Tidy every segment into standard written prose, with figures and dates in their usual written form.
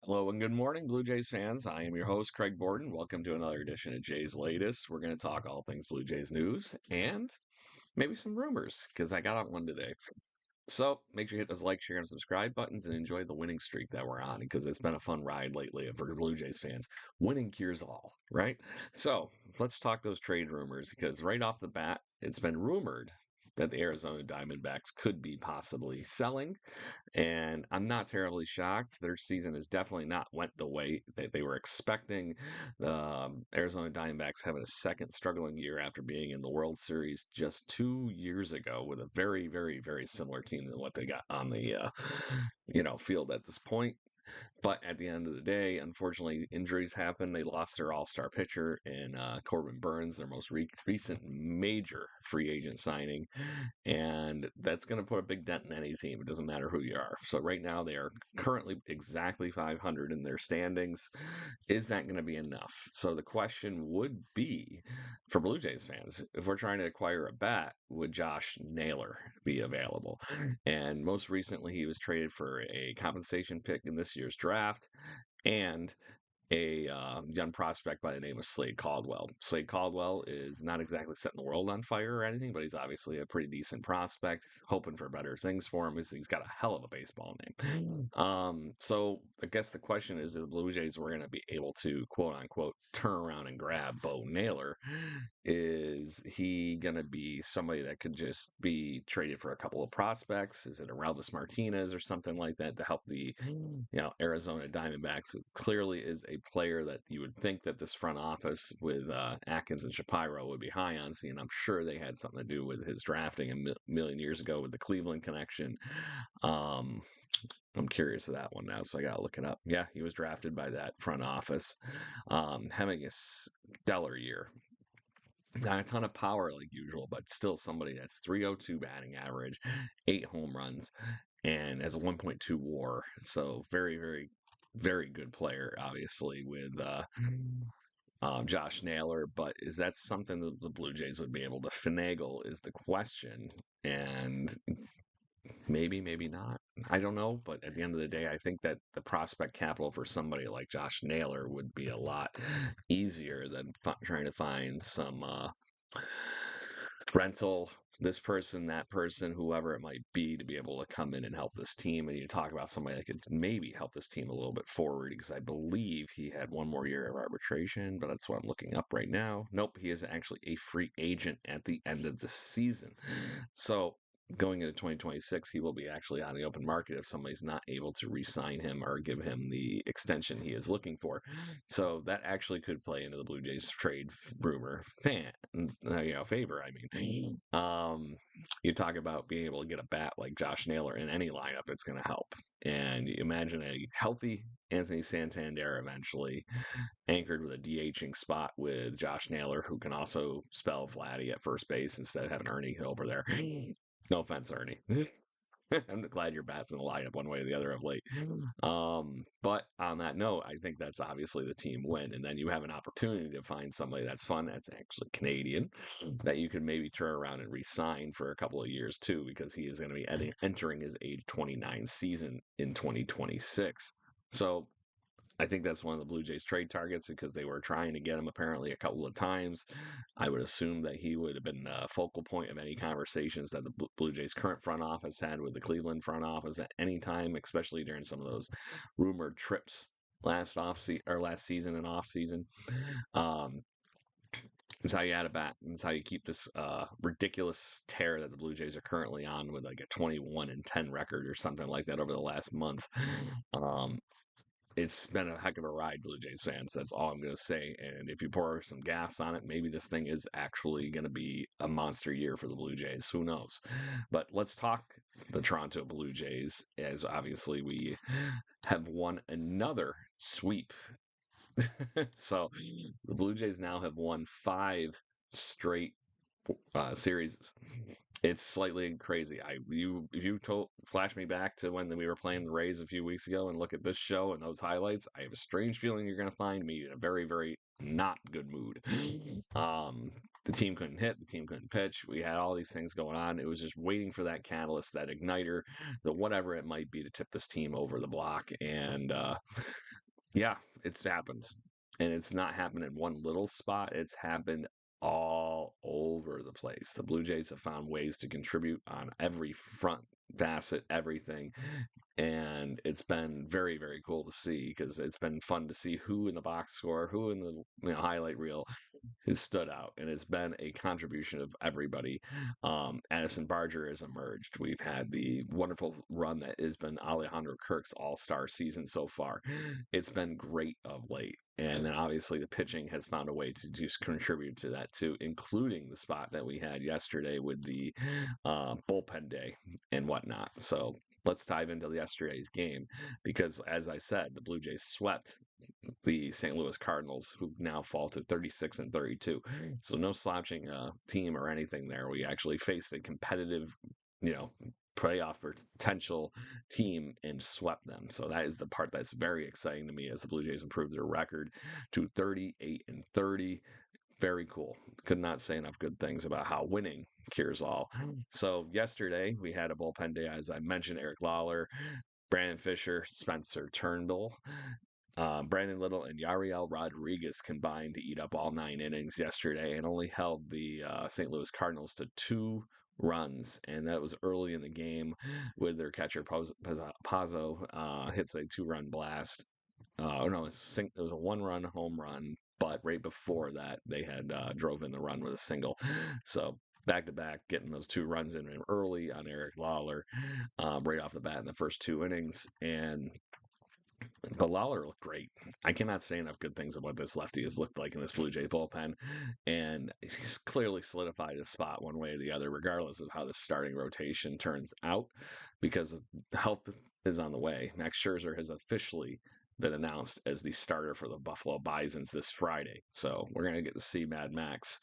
Hello and good morning, Blue Jays fans. I am your host, Craig Borden. Welcome to another edition of Jays Latest. We're going to talk all things Blue Jays news and maybe some rumors because I got on one today. So make sure you hit those like, share, and subscribe buttons and enjoy the winning streak that we're on because it's been a fun ride lately for Blue Jays fans. Winning cures all, right? So let's talk those trade rumors because right off the bat, it's been rumored that the Arizona Diamondbacks could be possibly selling, and I'm not terribly shocked. Their season has definitely not went the way that they were expecting. The Arizona Diamondbacks having a second struggling year after being in the World Series just 2 years ago with a very, very, very similar team than what they got on the field at this point. But at the end of the day, unfortunately, injuries happen. They lost their all-star pitcher in Corbin Burns, their most recent major free agent signing, and that's going to put a big dent in any team. It doesn't matter who you are. So right now, they are currently exactly 500 in their standings. Is that going to be enough? So the question would be for Blue Jays fans, if we're trying to acquire a bat, would Josh Naylor be available? And most recently, he was traded for a compensation pick in this year's draft and a young prospect by the name of Slade Caldwell. Slade Caldwell is not exactly setting the world on fire or anything, but he's obviously a pretty decent prospect. Hoping for better things for him. He's got a hell of a baseball name. So I guess the question is, if the Blue Jays were going to be able to quote unquote turn around and grab Bo Naylor, is he going to be somebody that could just be traded for a couple of prospects? Is it a Ralvis Martinez or something like that to help the Arizona Diamondbacks? It clearly is a player that you would think that this front office with Atkins and Shapiro would be high on, seeing I'm sure they had something to do with his drafting a million years ago with the Cleveland connection. Um, I'm curious of that one now, so I got to look it up. Yeah, he was drafted by that front office, having a stellar year. Not a ton of power like usual, but still somebody that's 302 batting average, 8 home runs, and has a 1.2 WAR. So very, very, very good player, obviously, with Josh Naylor. But is that something that the Blue Jays would be able to finagle? Is the question. And maybe, maybe not. I don't know. But at the end of the day, I think that the prospect capital for somebody like Josh Naylor would be a lot easier than trying to find some rental, this person, that person, whoever it might be able to come in and help this team. And you talk about somebody that could maybe help this team a little bit forward because I believe he had one more year of arbitration, but that's what I'm looking up right now. Nope, he is actually a free agent at the end of the season. So going into 2026, he will be actually on the open market if somebody's not able to re-sign him or give him the extension he is looking for. So that actually could play into the Blue Jays trade rumor favor. I mean, you talk about being able to get a bat like Josh Naylor in any lineup, it's going to help. And you imagine a healthy Anthony Santander eventually anchored with a DHing spot with Josh Naylor, who can also spell Vladdy at first base instead of having Ernie over there. No offense, Ernie. I'm glad your bat's in the lineup one way or the other of late. But on that note, I think that's obviously the team win. And then you have an opportunity to find somebody that's fun, that's actually Canadian, that you could maybe turn around and re-sign for a couple of years too, because he is going to be entering his age 29 season in 2026. So I think that's one of the Blue Jays trade targets because they were trying to get him apparently a couple of times. I would assume that he would have been a focal point of any conversations that the Blue Jays current front office had with the Cleveland front office at any time, especially during some of those rumored trips last season and off season. It's how you add a bat. It's how you keep this ridiculous tear that the Blue Jays are currently on with like a 21-10 record or something like that over the last month. Um, it's been a heck of a ride, Blue Jays fans. That's all I'm going to say. And if you pour some gas on it, maybe this thing is actually going to be a monster year for the Blue Jays. Who knows? But let's talk the Toronto Blue Jays, as obviously we have won another sweep. So the Blue Jays now have won 5 straight series. It's slightly crazy. If you flash me back to when we were playing the Rays a few weeks ago and look at this show and those highlights, I have a strange feeling you're going to find me in a very, very not good mood. The team couldn't hit, the team couldn't pitch. We had all these things going on. It was just waiting for that catalyst, that igniter, the whatever it might be to tip this team over the block. And Yeah, it's happened. And it's not happened in one little spot. It's happened all over the place. The Blue Jays have found ways to contribute on every front, facet, everything. And it's been very, very cool to see because it's been fun to see who in the box score, who in the highlight reel who stood out, and it's been a contribution of everybody. Addison Barger has emerged. We've had the wonderful run that has been Alejandro Kirk's All Star season so far. It's been great of late, and then obviously the pitching has found a way to just contribute to that too, including the spot that we had yesterday with the bullpen day and whatnot. So let's dive into yesterday's game because, as I said, the Blue Jays swept the St. Louis Cardinals, who now fall to 36 and 32. So no slouching team or anything there. We actually faced a competitive, you know, playoff potential team and swept them. So that is the part that's very exciting to me as the Blue Jays improved their record to 38 and 30. Very cool. Could not say enough good things about how winning cures all. So yesterday we had a bullpen day, as I mentioned. Eric Lawler, Brandon Fisher, Spencer Turnbull, Brandon Little and Yariel Rodriguez combined to eat up all 9 innings yesterday and only held the St. Louis Cardinals to 2 runs. And that was early in the game with their catcher Pazzo hits a 2-run blast. No, it was a 1-run home run, but right before that, they had drove in the run with a single. So back to back, getting those 2 runs in early on Eric Lawler right off the bat in the first 2 innings. And but Lawler looked great. I cannot say enough good things about what this lefty has looked like in this Blue Jay bullpen. And he's clearly solidified his spot one way or the other, regardless of how the starting rotation turns out, because help is on the way. Max Scherzer has officially been announced as the starter for the Buffalo Bisons this Friday. So we're going to get to see Mad Max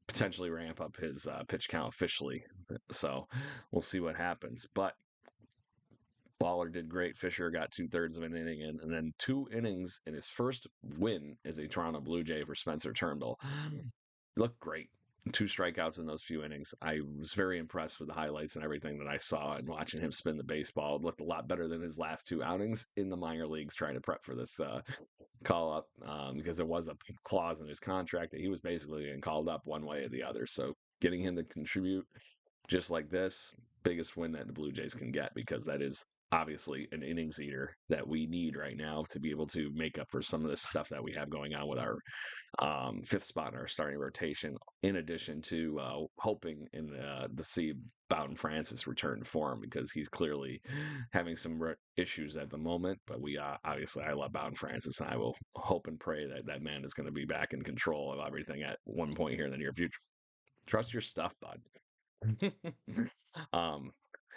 potentially ramp up his pitch count officially. So we'll see what happens. But Lawler did great. Fisher got 2/3 of an inning in, and then 2 innings in his first win as a Toronto Blue Jay for Spencer Turnbull. Looked great. 2 strikeouts in those few innings. I was very impressed with the highlights and everything that I saw and watching him spin the baseball. It looked a lot better than his last 2 outings in the minor leagues trying to prep for this call up because there was a clause in his contract that he was basically getting called up one way or the other. So getting him to contribute just like this, biggest win that the Blue Jays can get because that is obviously an innings eater that we need right now to be able to make up for some of this stuff that we have going on with our fifth spot in our starting rotation. In addition to hoping in the see Bowden Francis return to form because he's clearly having some issues at the moment. But we obviously I love Bowden Francis and I will hope and pray that that man is going to be back in control of everything at one point here in the near future. Trust your stuff, bud. um,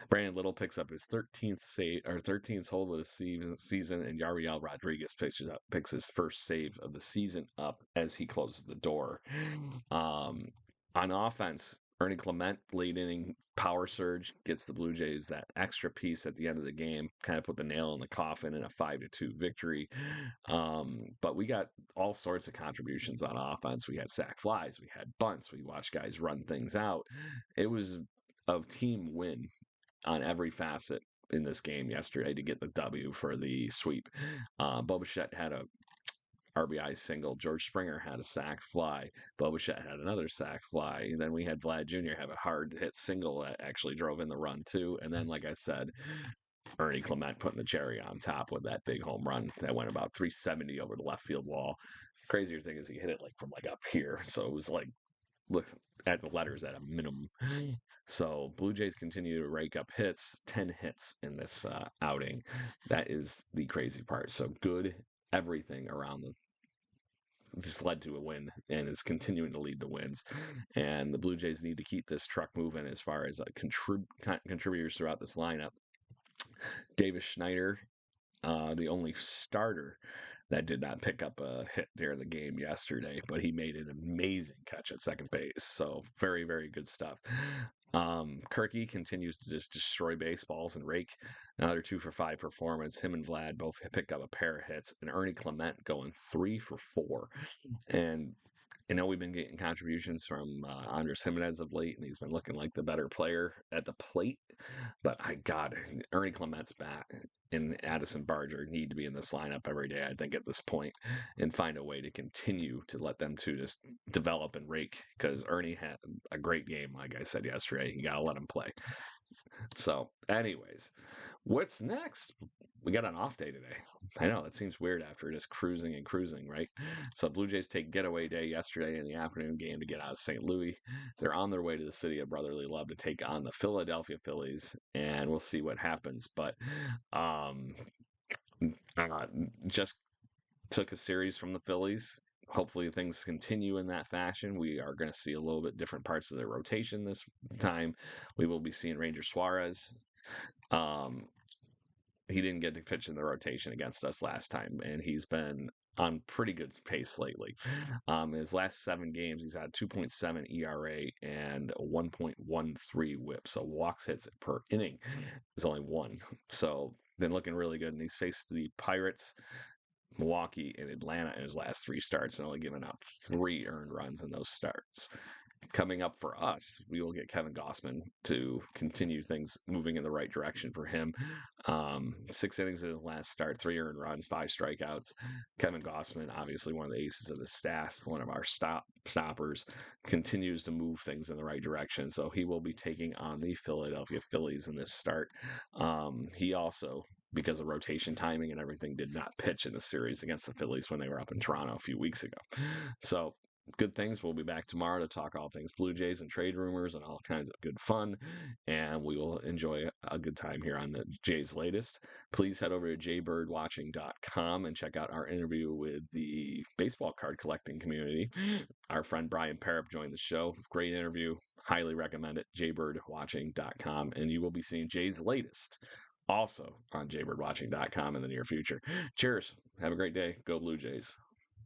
Brandon Little picks up his 13th save or 13th hold of the season, and Yariel Rodriguez picks his first save of the season up as he closes the door. Um, on offense, Ernie Clement, late inning power surge, gets the Blue Jays that extra piece at the end of the game, kind of put the nail in the coffin in a 5-2 victory. But we got all sorts of contributions on offense. We had sack flies, we had bunts, we watched guys run things out. It was a team win on every facet in this game yesterday to get the W for the sweep. Bo Bichette had a RBI single. George Springer had a sac fly. Bo Bichette had another sac fly. Then we had Vlad Jr. have a hard hit single that actually drove in the run too. And then, like I said, Ernie Clement putting the cherry on top with that big home run that went about 370 over the left field wall. Crazier thing is he hit it like from like up here, so it was like look at the letters at a minimum. So Blue Jays continue to rake up hits, 10 hits in this outing. That is the crazy part. So good everything around the just led to a win and is continuing to lead the wins. And the Blue Jays need to keep this truck moving as far as contributors throughout this lineup. Davis Schneider, the only starter that did not pick up a hit during the game yesterday, but he made an amazing catch at second base. So very, very good stuff. Kirky continues to just destroy baseballs and rake. Another 2 for 5 performance. Him and Vlad both picked up a pair of hits, and Ernie Clement going 3 for 4. And I know we've been getting contributions from Andres Jimenez of late, and he's been looking like the better player at the plate. But I got Ernie Clement's bat and Addison Barger need to be in this lineup every day, I think, at this point, and find a way to continue to let them two just develop and rake. Because Ernie had a great game, like I said yesterday. You got to let him play. So, anyways, what's next? We got an off day today. I know it seems weird after just cruising and cruising, right? So Blue Jays take getaway day yesterday in the afternoon game to get out of St. Louis. They're on their way to the city of brotherly love to take on the Philadelphia Phillies, and we'll see what happens. But um, uh, just took a series from the Phillies. Hopefully things continue in that fashion. We are going to see a little bit different parts of their rotation this time. We will be seeing Ranger Suarez. Um, he didn't get to pitch in the rotation against us last time, and he's been on pretty good pace lately. His last 7 games, he's had 2.7 ERA and 1.13 WHIP. So walks hits per inning is only one. So been looking really good. And he's faced the Pirates, Milwaukee, and Atlanta in his last 3 starts, and only given up 3 earned runs in those starts. Coming up for us, we will get Kevin Gossman to continue things moving in the right direction for him. 6 innings in his last start, 3 earned runs, 5 strikeouts. Kevin Gossman, obviously one of the aces of the staff, one of our stoppers, continues to move things in the right direction. So he will be taking on the Philadelphia Phillies in this start. He also, because of rotation timing and everything, did not pitch in the series against the Phillies when they were up in Toronto a few weeks ago. So good things. We'll be back tomorrow to talk all things Blue Jays and trade rumors and all kinds of good fun. And we will enjoy a good time here on the Jays Latest. Please head over to jbirdwatching.com and check out our interview with the baseball card collecting community. Our friend Brian Parup joined the show. Great interview. Highly recommend it. jbirdwatching.com. And you will be seeing Jays Latest also on jbirdwatching.com in the near future. Cheers. Have a great day. Go Blue Jays.